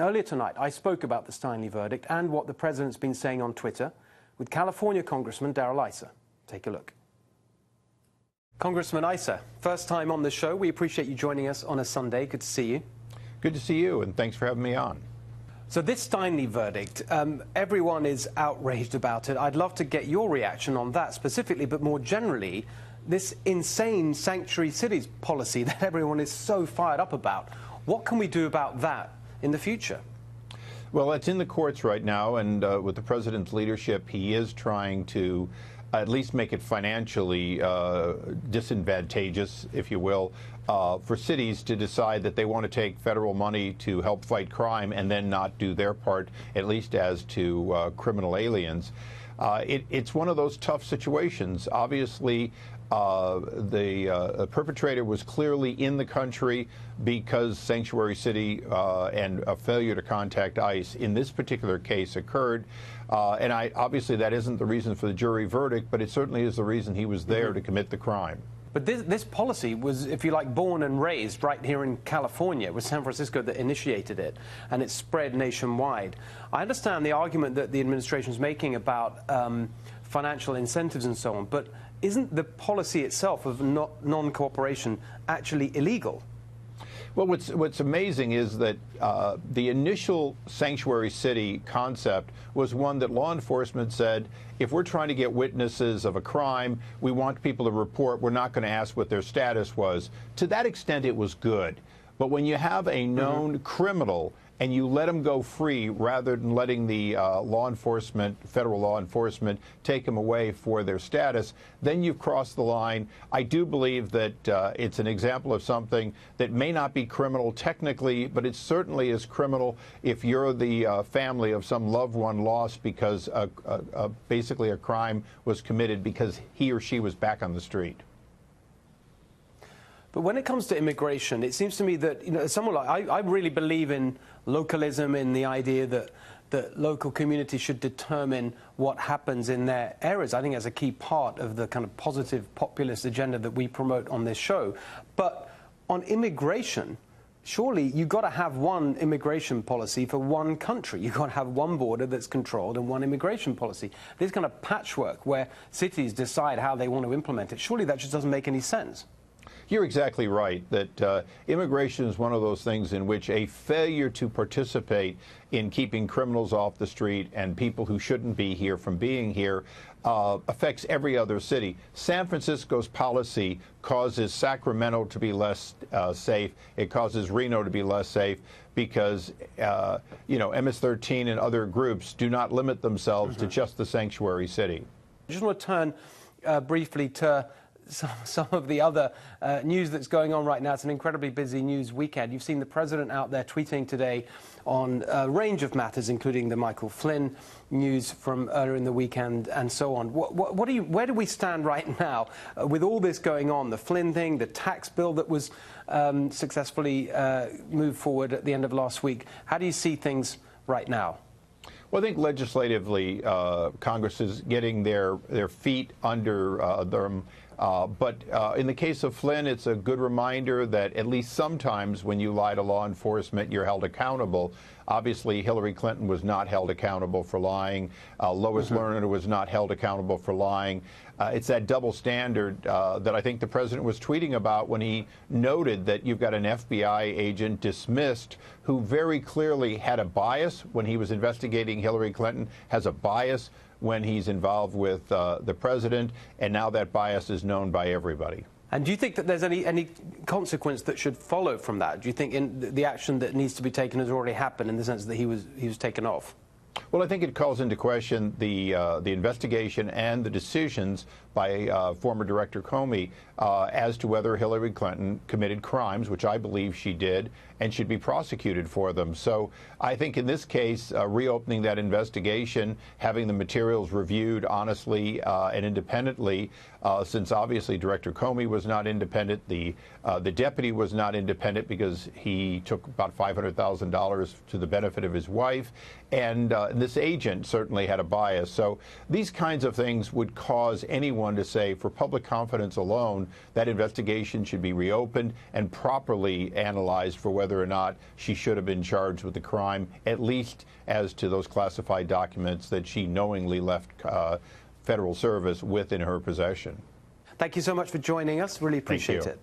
Earlier tonight, I spoke about the Steinle verdict and what the president's been saying on Twitter with California Congressman Darrell Issa. Take a look. Congressman Issa, first time on the show. We appreciate you joining us on a Sunday. Good to see you. Good to see you, and thanks for having me on. So this Steinle verdict, everyone is outraged about it. I'd love to get your reaction on that specifically, but more generally, this insane sanctuary cities policy that everyone is so fired up about. What can we do about that in the future? Well, it's in the courts right now, and with the president's leadership, he is trying to at least make it financially disadvantageous, if you will, for cities to decide that they want to take federal money to help fight crime and then not do their part, at least as to criminal aliens. It's one of those tough situations. Obviously, the perpetrator was clearly in the country because Sanctuary City and a failure to contact ICE in this particular case occurred. And obviously that isn't the reason for the jury verdict, but it certainly is the reason he was there to commit the crime. But this policy was, if you like, born and raised right here in California. It was San Francisco that initiated it, and it's spread nationwide. I understand the argument that the administration is making about financial incentives and so on, but isn't the policy itself of non-cooperation actually illegal? Well, what's amazing is that the initial sanctuary city concept was one that law enforcement said, if we're trying to get witnesses of a crime, we want people to report, we're not going to ask what their status was. To that extent, it was good. But when you have a known criminal and you let them go free rather than letting the federal law enforcement, take them away for their status, then you've crossed the line. I do believe that it's an example of something that may not be criminal technically, but it certainly is criminal if you're the family of some loved one lost because basically a crime was committed because he or she was back on the street. But when it comes to immigration, it seems to me that, someone like I really believe in localism, in the idea that local communities should determine what happens in their areas. I think that's a key part of the kind of positive populist agenda that we promote on this show. But on immigration, surely you've got to have one immigration policy for one country. You've got to have one border that's controlled and one immigration policy. This kind of patchwork where cities decide how they want to implement it, surely that just doesn't make any sense. You're exactly right that immigration is one of those things in which a failure to participate in keeping criminals off the street and people who shouldn't be here from being here affects every other city. San Francisco's policy causes Sacramento to be less safe. It causes Reno to be less safe because, MS-13 and other groups do not limit themselves to just the sanctuary city. I just want to turn briefly to some of the other news that's going on right now. It's an incredibly busy news weekend. You've seen the president out there tweeting today on a range of matters, including the Michael Flynn news from earlier in the weekend and so on. Where do we stand right now with all this going on? The Flynn thing, the tax bill that was successfully moved forward at the end of last week. How do you see things right now? Well, I think legislatively, Congress is getting their feet under them. But in the case of Flynn, it's a good reminder that at least sometimes when you lie to law enforcement, you're held accountable. Obviously, Hillary Clinton was not held accountable for lying. Lois Lerner was not held accountable for lying. It's that double standard that I think the president was tweeting about when he noted that you've got an FBI agent dismissed who very clearly had a bias when he was investigating Hillary Clinton, has a bias when he's involved with the president, and now that bias is known by everybody. And do you think that there's any consequence that should follow from that? Do you think the action that needs to be taken has already happened in the sense that he was taken off? Well, I think it calls into question the investigation and the decisions by former Director Comey as to whether Hillary Clinton committed crimes, which I believe she did, and should be prosecuted for them. So I think in this case, reopening that investigation, having the materials reviewed honestly and independently, since obviously Director Comey was not independent, the deputy was not independent because he took about $500,000 to the benefit of his wife, and this agent certainly had a bias. So these kinds of things would cause anyone to say, for public confidence alone, that investigation should be reopened and properly analyzed for whether or not she should have been charged with the crime, at least as to those classified documents that she knowingly left federal service with in her possession. Thank you so much for joining us. Really appreciate it.